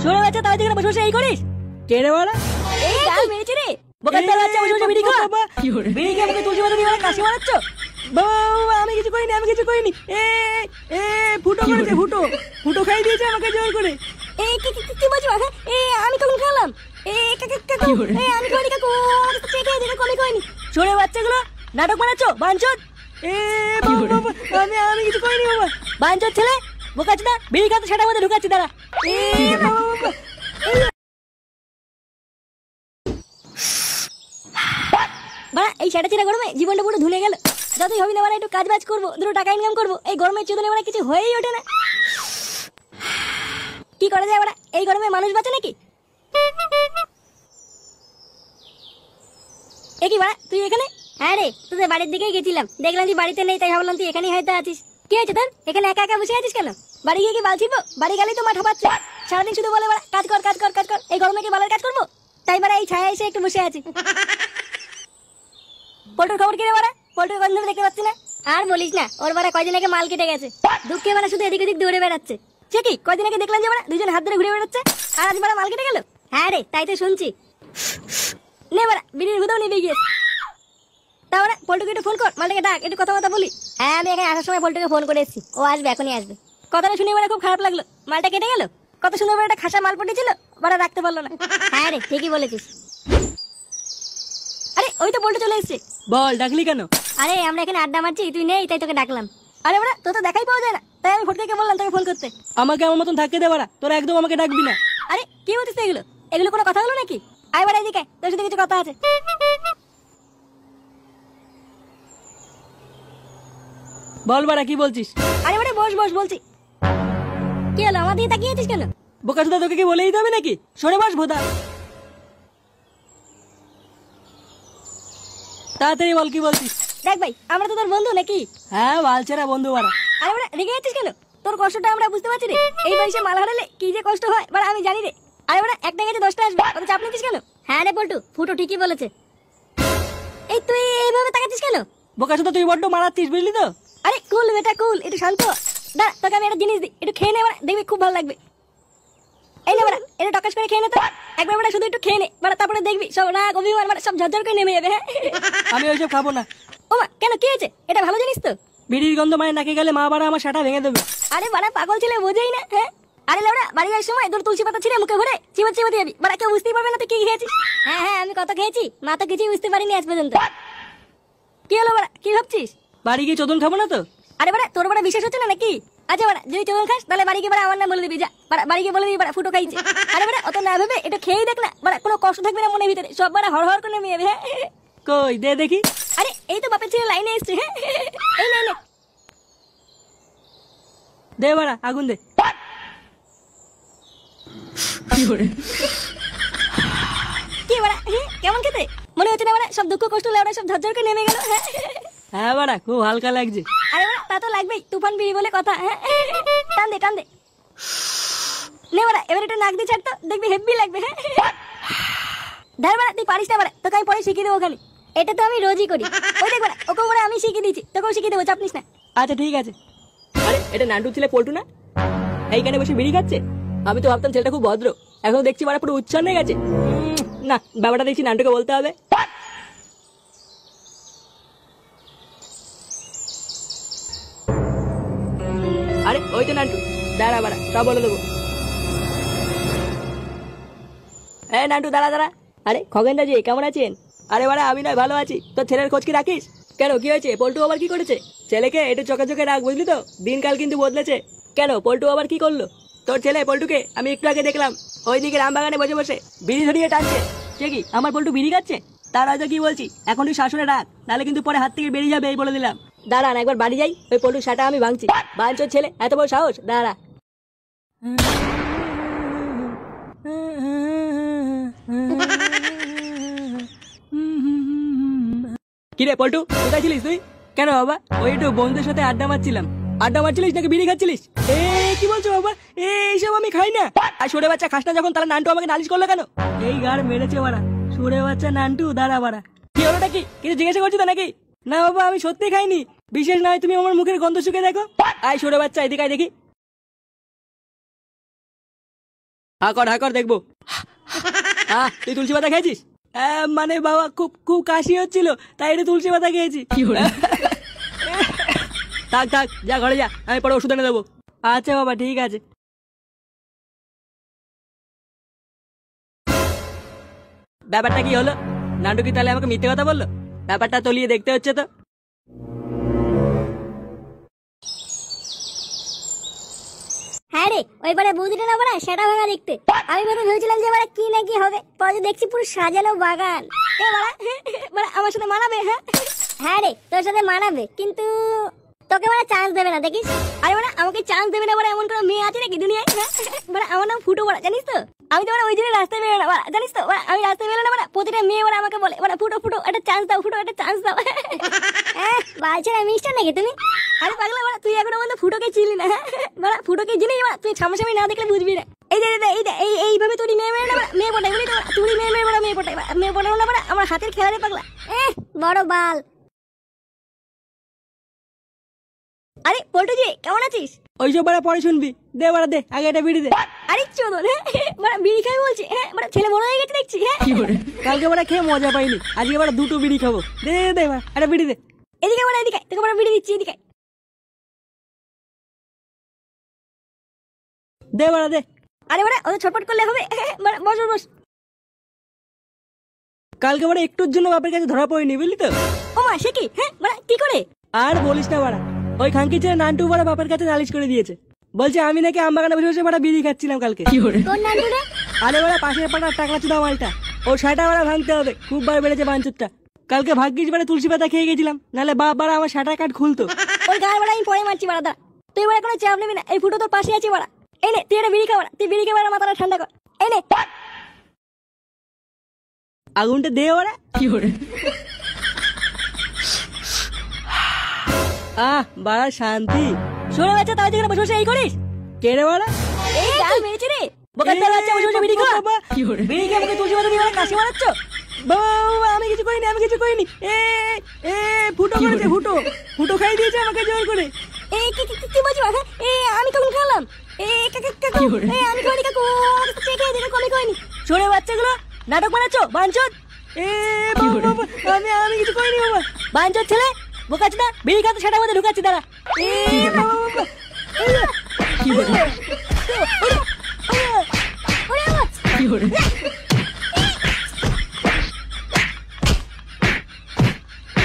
সরে বাচ্চা তাই থেকে বসে বসে এই করিস? কে রে বাড়া? এই গাল মেরেছে রে। বোকার বাচ্চা বসে বসে বিড়ি খা। বিড়ি খেয়ে আমাকে তুলসী পাতা দিয়ে মানে কাশি মারাচ্ছ? বাবা আমি কিছু করিনি, আমি কিছু করিনি। এ ফুটো করেছে, ফুটো খাই দিয়েছে আমাকে জোর করে। এই কি বলছো? আমি কখন খেলাম? কাকু আমি করিনি কাকু, চেখে দিলে কমই করিনি। সরে বাচ্চাগুলো নাটক বানাচ্ছো বাঞ্চোদ। আমি কিছু করিনি বাবা। বাঞ্চোদ ছেলে বোকাচোদা, বিড়ি খাতে সেটার মধ্যে ঢুকাচ্ছি দাঁড়া। বাড়া এই সেটা ছেড়ে গরমে জীবনটা পুরো ধুলে গেল। যতই হবি না বাড়া একটু কাজ বাজ করবো, দুটো টাকা ইনকাম করবো, এই গরমের চোদনে বাড়া কিছু হয়েই ওঠে না। কি করা যায় বাড়া, এই গরমে মানুষ বাঁচে নাকি? এ কি বাড়া তুই এখানে? হ্যাঁ রে, তোদের বাড়ির দিকেই গেছিলাম, দেখলাম তুই বাড়িতে নেই, তাই ভাবলাম তুই এখানেই হয়তো আছিস। কি হয়েছে তোর? এখানে একা একা বসে আছিস কেন? বাড়ি গিয়ে কি বাল ছিড়বো? বাড়ি গেলেই তো মাথা পাচ্ছে, সারাদিন শুধু বলে বাড়া কাজ কর কাজ কর কাজ কর। এই গরমে কি বালের কাজ করবো? তাই বাড়া এই ছায়া এসে একটু বসে আছি। পল্টুর খবর কি রে বাড়া? পল্টুর গন্ধ দেখতে পাচ্ছি না। আর বলিস না, ওর বাড়া কয়দিন আগে মাল কেটে গেছে, দুঃখে বাড়া শুধু এদিক ওদিক দৌড়ে বেড়াচ্ছে। সে কি কয়দিন আগে দেখলাম যে বাড়া দুজন হাত ধরে ঘুরে বেড়াচ্ছে, আর আজ বাড়া মাল কেটে গেল? হ্যাঁ রে, তাই তো শুনছি। নে বাড়া বিড়ির হুদাও নিয়ে গিয়ে তা বাড়া পল্টুকে একটু ফোন কর, মালটাকে ডাক, একটু কথা বলি। হ্যাঁ আমি এখানে আসার সময় পল্টুকে ফোন করে এসেছি, ও আসবে, এখনই আসবে। কথাটা শুনে বাড়া খুব খারাপ লাগলো, মালটা কেটে গেল। কত সুন্দর বাড়া একটা খাসা মাল পটেছিল, বাড়া রাখতে পারলো না। হ্যাঁ রে ঠিকই বলেছিস। আরে ওই তো পল্টু চলে এসেছে। বল ডাকলি কেন? আরে আমরা এখানে আড্ডা মারছি, তুই নেই তাই তোকে ডাকলাম। আরে বাড়া তোর তো দেখাই পাওয়া যায় না, তাই আমি ফটকে বললাম তোকে ফোন করতে। আমাকে আমার মতন থাকতে দে বাড়া, তোরা একদম আমাকে ডাকবি না। আরে কি বলছিস এগুলো? এগুলো কোনো কথা হলো নাকি? আয় বাড়া এদিকে, তোর সাথে কিছু কথা আছে। বল বাড়া কি বলছিস? আরে বাড়া বস বস বলছি। কি হলো, আমার দিকে তাকিয়ে আছিস কেন? বোকাচোদা তোকে কি বলেই দিতে হবে নাকি? সরে বস ভোদা। তাড়াতাড়ি বল কি বলছিস? দেখ ভাই, আমরা তো তোর বন্ধু নাকি? হ্যাঁ বালছেরা বন্ধু বাড়া। আরে বাড়া রেগে যাচ্ছিস কেন? তোর কষ্টটা আমরা বুঝতে পারছি রে, এই বয়সে মাল হারালে কি যে কষ্ট হয় বাড়া আমি জানি রে। আরে বাড়া একটা গেছে 10টা আসবে, অত চাপ নিচ্ছিস কেন? হ্যাঁ রে পল্টু, ফুটো ঠিকই বলেছে। এই তুই এইভাবে তাকাচ্ছিস কেন? বোকাচোদা তুই বড্ড মারাচ্ছিস বুঝলি তো। আরে কুল বেটা কুল, একটু শান্ত। দাঁড়া তোকে আমি একটা জিনিস দিই, একটু খেয়ে নে বাড়া, দেখবি খুব ভালো লাগবে। এই নে বাড়া, এটা টকাস করে খেয়ে নে তো, একবার বাড়া শুধু একটু খেয়ে নে বাড়া, তারপরে দেখবি সব রাগ অভিমান বাড়া সব ঝরঝর করে নেমে যাবে। হ্যাঁ আমি ওইসব খাবো না। ও মা কেন, কি হয়েছে? এটা ভালো জিনিস তো। বিড়ির গন্ধ মানে নাকে গেলে মা বাড়া আমার সাটা ভেঙে দেবে। আরে বাড়া পাগল ছেলে বোঝেই না। হ্যাঁ আরে লেবড়া বাড়ি যাওয়ার সময় তোর তুলসী পাতা ছিঁড়ে মুখে ভরে চিবাতে যাবি, বাড়া কেউ বুঝতেই পারবে না তুই কি খেয়েছিস। হ্যাঁ হ্যাঁ আমি কত খেয়েছি, মা তো কিছুই বুঝতে পারিনি আজ পর্যন্ত। কি হলো বাড়া, কি ভাবছিস? বাড়ি গিয়ে চোদন খাবো না তো? আরে বাড়া তোর বাড়া বিশ্বাস হচ্ছে না নাকি? আচ্ছা বাড়া যদি চোদন খাস তাহলে বাড়ি গিয়ে বাড়া আমার নাম বলে দিবি, যা বাড়া বাড়ি গিয়ে বলে দিবি বাড়া ফুটো খাইছে। আরে বাড়া অত না ভেবে এটা খেয়েই দেখ না, বাড়া কোনো কষ্ট থাকবে না মনের ভিতরে, সব বাড়া হড় করে নেমে যাবে। হ্যাঁ কই দে দেখি। আরে এই তো বাপের ছেলে লাইনে এসছে। হ্যাঁ এই নে দে বাড়া আগুন দে। কি বাড়া কেমন খেতে? মনে হচ্ছে না বাড়া সব দুঃখ কষ্ট লেওড়া সব ঝরঝর করে নেমে গেল। হ্যাঁ বাড়া খুব হালকা লাগছে। আরে বাড়া তা তো লাগবেই, তুফান বিড়ি বলে কথা। হ্যাঁ টান দে টান দে। নে বাড়া এবার একটু নাক দিয়ে ছাড় তো, দেখবি হেভি লাগবে। হ্যাঁ ধর বাড়া তুই পারিস না বাড়া, তোকে আমি পরে শিখিয়ে দেবো ওখানে। এটা তো আমি রোজই করি। ওই দেখ বাড়া ওকে বাড়া আমি শিখিয়ে দিয়েছি, তোকেও শিখিয়ে দেবো, চাপ নিস না। আচ্ছা ঠিক আছে। আরে এটা নান্টু ছেলে পল্টু না? এইখানে বসে বিড়ি খাচ্ছে। আমি তো ভাবতাম ছেলেটা খুব ভদ্র, এখন দেখছি বাড়া পুরো উচ্ছন্ন হয়ে গেছে। না ব্যাপারটা দেখছি নান্টুকে বলতে হবে। আরে ওই তো নান্টু, দাঁড়া বাড়া সব বলে দেবো। হ্যাঁ নান্টু দাঁড়া দাঁড়া। আরে খগেনদা জি কেমন আছেন? আরে বাড়া আমি নয় ভালো আছি, তোর ছেলের খোঁজ কি রাখিস? কেন কি হয়েছে? পল্টু আবার কি করেছে? ছেলেকে একটু চোখে চোখে রাখ বুঝলি তো, দিনকাল কিন্তু বদলেছে। কেন পল্টু আবার কি করলো? তোর ছেলে পল্টুকে আমি একটু আগে দেখলাম ওইদিকে রামবাগানে বসে বসে বিড়ি ধরিয়ে টানছে। সে কি আমার পল্টু বিড়ি খাচ্ছে? তার হয়তো কি বলছি, এখন তুই শাসনে রাখ, নাহলে কিন্তু পরে হাত থেকে বেরিয়ে যাবে, এই বলে দিলাম। দাঁড়ান একবার বাড়ি যাই, ওই পল্টুর সাটা আমি ভাঙছি। বাঞ্চোর ছেলে এত বড় সাহস, দাঁড়া। কিরে পল্টু কোথায় ছিলিস তুই? কেন বাবা? ওই একটু বন্ধুদের সাথে আড্ডা মারছিলাম। আড্ডা মারছিলিস নাকি বিড়ি খাচ্ছিলিস? কি বলছো বাবা? এইসব আমি খাই না। আর সরে বাচ্চা খাস না যখন, তাহলে নান্টু আমাকে নালিশ করলো কেন? এই গাড় মেরেছে বাড়া, সরে বাচ্চা নান্টু। দাঁড়া বাড়া কি হলো নাকি, কিছু জিজ্ঞাসা করছি তো নাকি? না বাবা আমি সত্যি খাইনি, বিশেষ নয় তুমি আমার মুখের গন্ধ শুকে দেখো। আয় সরে বাচ্চা এদিকে দেখি। হাকর দেখবো। তুই তুলসী পাতা খেয়েছিস? মানে বাবা খুব খুব কাশি হচ্ছিল, তাই একটু তুলসী পাতা খেয়েছি। থাক থাক, যা ঘরে যা, আমি পরে ওষুধ এনে দেবো। আচ্ছা বাবা, ঠিক আছে। ব্যাপারটা কি হলো? নান্টু কি তাহলে আমাকে মিথ্যে কথা বললো? ব্যাপারটা তলিয়ে দেখতে হচ্ছে তো। হ্যাঁ রে, ওইবারে বৌদিটা না বলা সেটা ভাঙা দেখতে। আমি মনে ভেবেছিলাম যে এবারে কি না কি হবে, পরে দেখছি পুরো সাজানো বাগান। বড়া আমার সাথে মানাবে? হ্যাঁ রে, তোর সাথে মানাবে, কিন্তু তোকে বড়া চান্স দেবে না, দেখিস। আরে বড়া আমাকে চান্স দেবে না বড়া, এমন কোনো মেয়ে আছে নাকি দুনিয়ায়? বড়া আমার নাম ফুটো বড়া, জানিস তো? আমি তো বড়া ওই জন্য রাস্তায় বেরো না বড়া, জানিস তো? আমি রাস্তায় বেরো না বড়া, প্রতিটা মেয়ে বড়া আমাকে বলে বড়া ফুটো ফুটো একটা চান্স দাও, ফুটো একটা চান্স দাও। বালছেরা মিস্টার নাকি তুমি? আরে পাগলা বড়া, তুই এখনো বন্ধু ফুটোকে চিনলি না? বড়া ফুটোকে চিনিস বড়া, তুই সামনাসামনি না দেখলে বুঝবি না। এই যে এইভাবে তুই মেয়ে মেয়ে না বড়া, মেয়ে পটাই বলি না, তুই মেয়ে বড়া, মেয়ে পটাই মেয়ে পটানো না বড়া, আমার হাতের খেলা রে পাগলা। বড় বাল। আরে পল্টুজি, কেমন আছিস? ওইসব বাড়া পরে শুনবি, দে বাড়া দে, আগে এটা বিড়ি দে। আরে চোদন, বড়া বিড়ি খাই বলছি? বড়া ছেলে বড় হয়ে গেছে দেখছি। কালকে বাড়া খেয়ে মজা পাইনি, আজকে বাড়া দুটো বিড়ি খাবো। দে দে বাড়া, একটা বিড়ি দে। এদিকে বড়া, এদিকে তোকে বড়া বিড়ি দিচ্ছি, এদিকে দে বাড়া দে। আরে বড়া ওদের ছটপট করলে হবে? বড়া বস বস। কালকে বাড়া একটুর জন্য বাপের কাছে ধরা পড়েনি, বুঝলি তো? ও মা, সে কি? বড়া কি করে? আর বলিস না বাড়া, ওই খানকি ছেলে নান্টু বাড়া বাপের কাছে নালিশ করে দিয়েছে। বলছে আমি নাকি আমবাগানে বসে বসে বাড়া বিড়ি খাচ্ছিলাম কালকে। কোন নান্টু রে? আরে বাড়া পাশের পাড়ার টাকলা চুদা মালটা, ও সাটা বাড়া ভাঙতে হবে, খুব বার বেড়েছে বাঞ্চুরটা। কালকে ভাগ্যিস বাড়া তুলসী পাতা খেয়ে গেছিলাম, নাহলে বাপ বাড়া আমার সাটা কাট খুলতো। ওই গাল বড়া আমি পরে মারছি বড়া, দা তুই বড়া কোনো চাপ নিবি না, এই ফুটো তোর পাশে আছে বড়া। এই নে তুই একটা বিড়ি খা বড়া, তুই বিড়ি খেয়ে বড়া মাথাটা ঠান্ডা কর। এই নে আগুনটা দে বাড়া। বাড়া শান্তি। শোনে বাচ্চা, তাই যেখানে বসে বসে এই করিস? কে রে বাড়া? এই গাল মেরেছে রে, বোকার দা বাচ্চা, বসে বসে বিড়ি খা। বিড়ি খেয়ে আমাকে তুলসী পাতা দিয়ে বাড়া কাশি মারাচ্ছ? বাবা আমি কিছু করিনি, আমি কিছু করিনি। ফুটো করেছে, ফুটো ফুটো খাই দিয়েছে আমাকে জোর করে। এই কি বলছিস? আমি কখন খেলাম? কাকু আমি কইনি, কাকু চেক করে দেখো, আমি কইনি। শোনে বাচ্চাগুলো, নাটক বানাচ্ছো বাঞ্চত? আমি কিছু করিনি বাবা। বাঞ্চত ছেলে, বোকাচ্ছি না, বিড়ি খাতে সেটার মধ্যে ঢুকাচ্ছি দাঁড়া। কি